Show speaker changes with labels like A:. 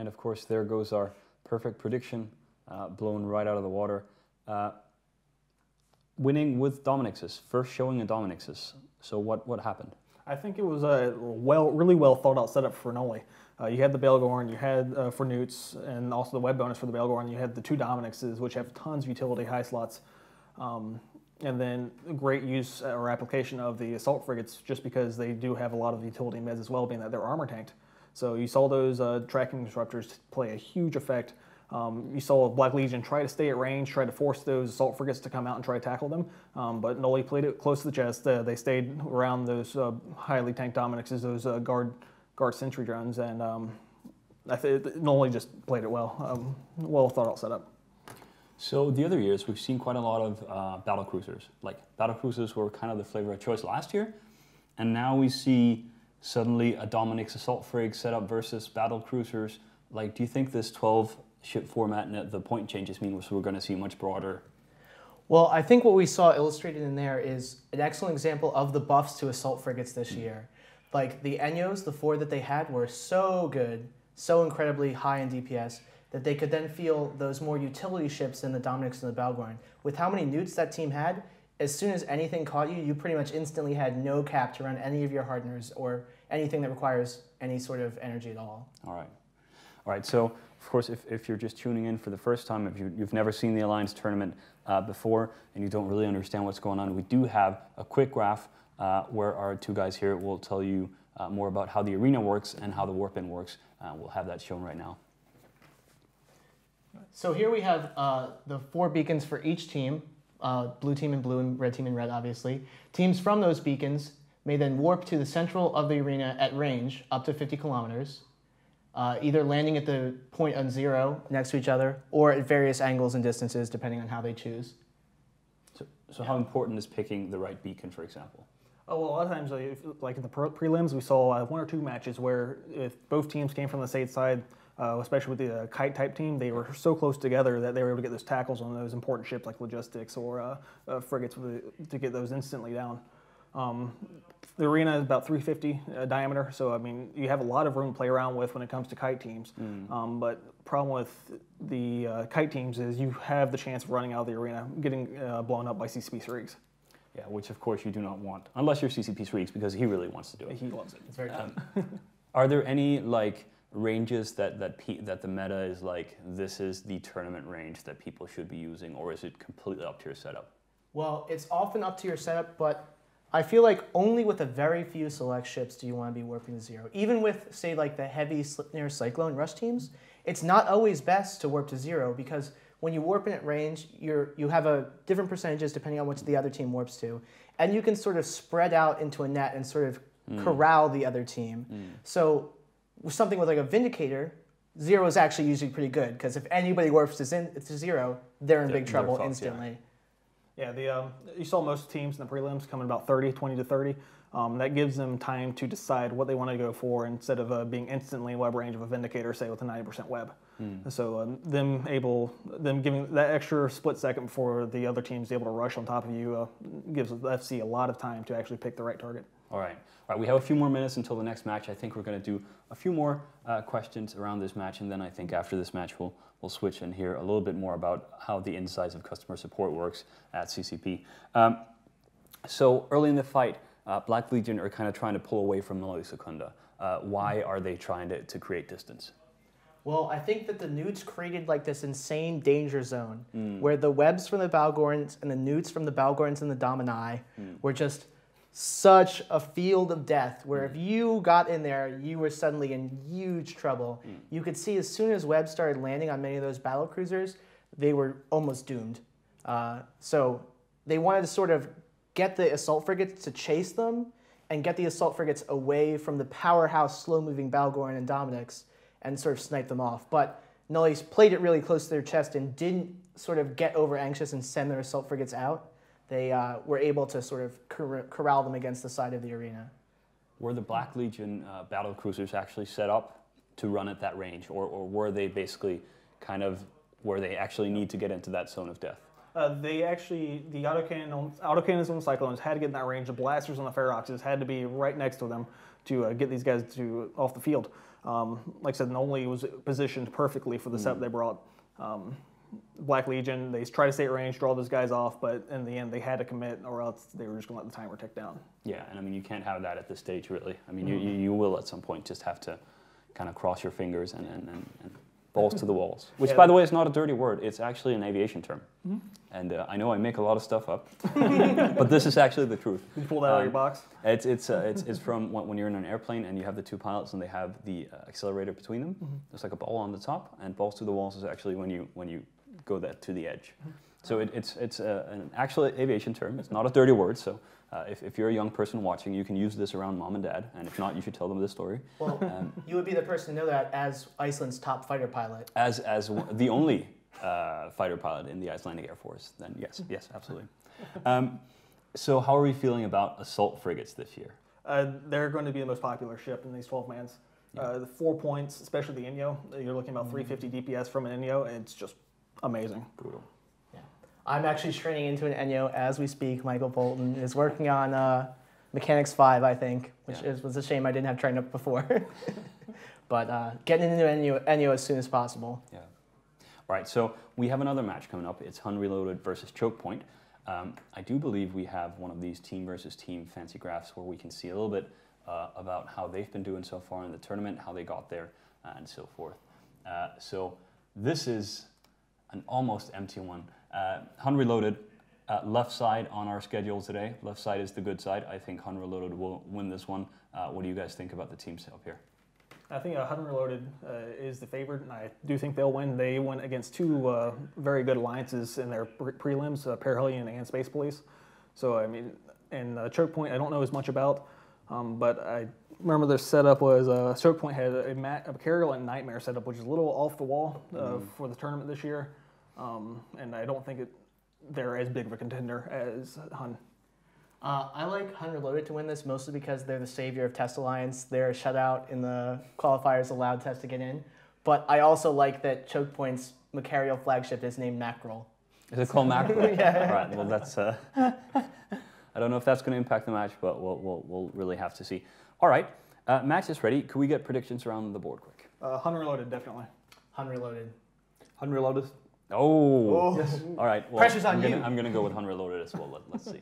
A: And of course, there goes our perfect prediction, blown right out of the water. Winning with Dominix's, first showing in Dominix's. So what happened?
B: I think it was a really well thought out setup for Noli. You had the Bailgorn, you had for Newts, and also the web bonus for the Bailgorn. You had the two Dominixes, which have tons of utility high slots. And then great use or application of the assault frigates, just because they do have a lot of utility meds as well, being that they're armor tanked. So you saw those tracking disruptors play a huge effect. You saw Black Legion try to stay at range, try to force those assault frigates to come out and try to tackle them, but Noli played it close to the chest. They stayed around those highly tanked Dominixes, those guard sentry drones, and I think Noli just played it well. Well thought out setup.
A: So the other years, we've seen quite a lot of battle cruisers. Like, battle cruisers were kind of the flavor of choice last year, and now we see suddenly a Dominix assault frig set up versus battle cruisers. Like, do you think this 12 ship format and the point changes mean we're going to see much broader?
C: Well, I think what we saw illustrated in there is an excellent example of the buffs to assault frigates this year. Like, the Enyos, the 4 that they had, were so good, so incredibly high in DPS, that they could then feel those more utility ships in the Dominix and the Bailgorn. With how many newts that team had, as soon as anything caught you, you pretty much instantly had no cap to run any of your hardeners or anything that requires any sort of energy at all.
A: All right. So, of course, if you're just tuning in for the first time, if you've never seen the Alliance tournament before and you don't really understand what's going on, we do have a quick graph where our two guys here will tell you more about how the arena works and how the warp-in works. We'll have that shown right now.
C: So here we have the 4 beacons for each team, blue team in blue and red team in red, obviously. Teams from those beacons may then warp to the central of the arena at range, up to 50 kilometers, either landing at the point on 0 next to each other, or at various angles and distances, depending on how they choose.
A: So how important is picking the right beacon, for example?
B: Oh, well, a lot of times, like in the prelims, we saw 1 or 2 matches where if both teams came from the same side, especially with the kite type team, they were so close together that they were able to get those tackles on those important ships like logistics or frigates to get those instantly down. The arena is about 350 diameter, so I mean you have a lot of room to play around with when it comes to kite teams. But the problem with the kite teams is you have the chance of running out of the arena, getting blown up by CCP rigs.
A: Yeah, which of course you do not want, unless you're CCP Reeks, because he really wants to do it.
B: He loves it.
C: It's very fun.
A: Are there any like ranges that the meta is like, this is the tournament range that people should be using, or is it completely up to your setup?
C: Well, it's often up to your setup, but I feel like only with a very few select ships do you want to be warping to 0. Even with, say, like the heavy Slipnir Cyclone rush teams, it's not always best to warp to 0, because when you warp in at range, you have a different percentages depending on which the other team warps to, and you can sort of spread out into a net and sort of corral the other team. So with something with like a Vindicator, 0 is actually usually pretty good, because if anybody warps to 0, they're in big trouble instantly.
B: Yeah, you saw most teams in the prelims coming about 20 to 30. That gives them time to decide what they want to go for instead of being instantly in web range of a Vindicator, say with a 90% web. So them giving that extra split second before the other team's able to rush on top of you gives the FC a lot of time to actually pick the right target.
A: All right, we have a few more minutes until the next match. I think we're going to do a few more questions around this match, and then I think after this match we'll switch and hear a little bit more about how the insides of customer support works at CCP. So early in the fight, Black Legion are kind of trying to pull away from Noli Secunda. Why are they trying to create distance?
C: Well, I think that the newts created like this insane danger zone where the webs from the Bailgorns and the newts from the Bailgorns and the Domini were just such a field of death, where if you got in there, you were suddenly in huge trouble. You could see as soon as webs started landing on many of those battle cruisers, they were almost doomed. So they wanted to sort of get the assault frigates to chase them and get the assault frigates away from the powerhouse slow-moving Bailgorn and Dominix and sort of snipe them off. But Nulli's played it really close to their chest and didn't sort of get over anxious and send their assault frigates out. They were able to sort of corral them against the side of the arena.
A: Were the Black Legion battle cruisers actually set up to run at that range, or were they basically kind of where they actually need to get into that zone of death?
B: The autocannons on the Cyclones had to get in that range. The blasters on the Feroxes had to be right next to them. to get these guys off the field. Like I said, Noli was positioned perfectly for the setup they brought. Black Legion, they try to stay at range, draw those guys off, but in the end they had to commit or else they were just going to let the timer tick down.
A: Yeah, and I mean, you can't have that at this stage, really. I mean, you will at some point just have to kind of cross your fingers and balls to the walls. Which, by the way, is not a dirty word. It's actually an aviation term. And I know I make a lot of stuff up, but this is actually the truth.
B: You pull that out of your box?
A: It's from when you're in an airplane and you have the two pilots and they have the accelerator between them. There's like a ball on the top, and balls to the walls is actually when you go to the edge. So it's an actual aviation term. It's not a dirty word. So if you're a young person watching, you can use this around mom and dad. And if not, you should tell them this story.
C: Well, you would be the person to know that as Iceland's top fighter pilot.
A: As the only fighter pilot in the Icelandic Air Force, then yes, absolutely. So how are we feeling about assault frigates this year?
B: They're going to be the most popular ship in these 12 mans. The 4 points, especially the Inyo, you're looking about 350 DPS from an Inyo, and it's just amazing.
A: Brutal.
C: Yeah. I'm actually training into an Enyo as we speak. Michael Bolton is working on Mechanics 5, I think, which was a shame I didn't have trained up before. But getting into Enyo as soon as possible.
A: Yeah. All right, so we have another match coming up. It's Hun Reloaded versus Choke Point. I do believe we have one of these team versus team fancy graphs where we can see a little bit about how they've been doing so far in the tournament, how they got there, and so forth. So this is an almost empty one. Hun Reloaded, left side on our schedule today. Left side is the good side. I think Hun Reloaded will win this one. What do you guys think about the team setup here?
B: I think Hun Reloaded is the favorite, and I do think they'll win. They went against two very good alliances in their prelims, Perihelion and Space Police. So, I mean, and Choke Point I don't know as much about, but I remember their setup was, Choke Point had a Carolyn Nightmare setup, which is a little off the wall for the tournament this year. And I don't think they're as big of a contender as Hun.
C: I like Hun Reloaded to win this mostly because they're the savior of Test Alliance. They're a shutout in the qualifiers allowed Test to get in. But I also like that Choke Point's Macarial flagship is named Mackerel.
A: Is it called Mackerel?
C: Yeah.
A: All right, well that's, I don't know if that's going to impact the match, but we'll really have to see. All right, match is ready. Could we get predictions around the board quick?
B: Hun Reloaded, definitely.
C: Hun Reloaded.
B: Hun Reloaded.
A: Oh,
B: Yes.
A: All right. Well,
C: Pressure's on you.
A: I'm going to go with Hun Reloaded as well. Let's see.